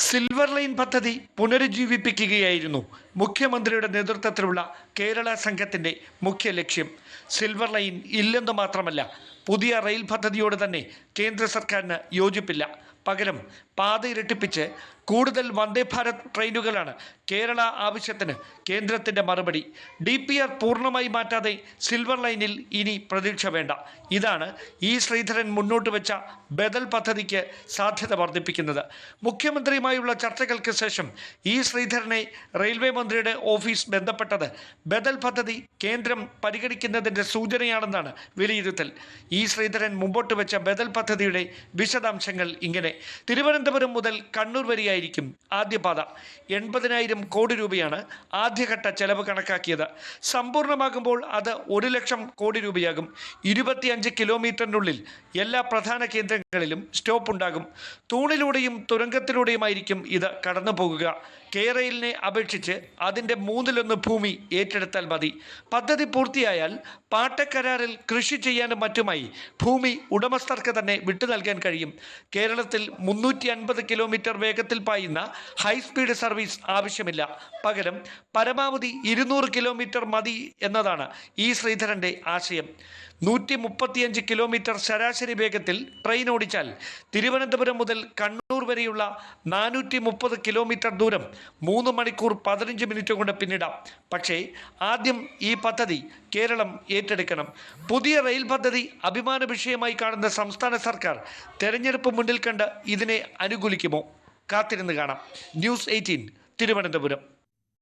Silver line പദ്ധതി പുനരുജ്ജീവിപ്പിക്കുകയായിരുന്നു മുഖ്യമന്ത്രിയുടെ നേതൃത്വത്തിലുള്ള കേരള സംഘത്തിൻ്റെ മുഖ്യ ലക്ഷ്യം. സിൽവർ ലൈൻ ഇല്ലെന്ന് മാത്രമല്ല, പുതിയ റെയിൽ പദ്ധതിയോട് തന്നെ കേന്ദ്ര സർക്കാരിന് യോജിപ്പില്ല. പകരം പാത ഇരട്ടിപ്പിച്ച് കൂടുതൽ വന്ദേ ഭാരത് ട്രെയിനുകളാണ് കേരള ആവശ്യത്തിന് കേന്ദ്രത്തിൻ്റെ മറുപടി. DPR പൂർണ്ണമായി മാറ്റാതെ സിൽവർ ലൈനിൽ ഇനി പ്രതീക്ഷ വേണ്ട. ഇതാണ് ശ്രീധരൻ മുന്നോട്ട് വെച്ച ബദൽ പദ്ധതിക്ക് സാധ്യത വർദ്ധിപ്പിക്കുന്നത്. മുഖ്യമന്ത്രിയുമായുള്ള ചർച്ചകൾക്ക് ശേഷം ശ്രീധരനെ റെയിൽവേ മന്ത്രിയുടെ ഓഫീസ് ബന്ധപ്പെട്ടത് ബദൽ പദ്ധതി കേന്ദ്രം പരിഗണിക്കുന്നതിൻ്റെ സൂചനയാണെന്നാണ് വിലയിരുത്തൽ. ശ്രീധരൻ മുമ്പോട്ട് വെച്ച ബദൽ പദ്ധതിയുടെ വിശദാംശങ്ങൾ ഇങ്ങനെ: തിരുവനന്തപുരം മുതൽ കണ്ണൂർ വരെയായിരിക്കും ആദ്യപാത. 80,000 കോടി രൂപയാണ് ആദ്യഘട്ട ചെലവ് കണക്കാക്കിയത്. സമ്പൂർണ്ണമാകുമ്പോൾ അത് 1,00,000 കോടി രൂപയാകും. 25 കിലോമീറ്ററിനുള്ളിൽ എല്ലാ പ്രധാന കേന്ദ്രങ്ങളിലും സ്റ്റോപ്പ് ഉണ്ടാകും. തൂണിലൂടെയും തുരങ്കത്തിലൂടെയുമായിരിക്കും ഇത് കടന്നു പോകുക. കേരളിനെ അപേക്ഷിച്ച് അതിൻ്റെ 1/3 ഭൂമി ഏറ്റെടുത്താൽ മതി. പദ്ധതി പൂർത്തിയായാൽ പാട്ടക്കരാറിൽ കൃഷി ചെയ്യാനും മറ്റുമായി ഭൂമി ഉടമസ്ഥർക്ക് തന്നെ വിട്ടു നൽകാൻ കഴിയും. കേരളത്തിൽ 350 കിലോമീറ്റർ വേഗത്തിൽ പായുന്ന ഹൈസ്പീഡ് സർവീസ് ആവശ്യമില്ല. പകരം പരമാവധി 200 കിലോമീറ്റർ മതി എന്നതാണ് ശ്രീധരൻ്റെ ആശയം. 135 കിലോമീറ്റർ ശരാശരി വേഗത്തിൽ ട്രെയിൻ ഓടിച്ചാൽ തിരുവനന്തപുരം മുതൽ കണ്ണൂർ വരെയുള്ള 430 കിലോമീറ്റർ ദൂരം 3 മണിക്കൂർ 15 മിനിറ്റ് കൊണ്ട് പിന്നിടാം. പക്ഷേ ആദ്യം ഈ പദ്ധതി കേരളം ഏറ്റെടുക്കണം. പുതിയ റെയിൽ പദ്ധതി അഭിമാന വിഷയമായി കാണുന്ന സംസ്ഥാന സർക്കാർ തെരഞ്ഞെടുപ്പ് മുന്നിൽ കണ്ട് ഇതിനെ അനുകൂലിക്കുമോ? കാത്തിരുന്ന് കാണാം. ന്യൂസ് 18 തിരുവനന്തപുരം.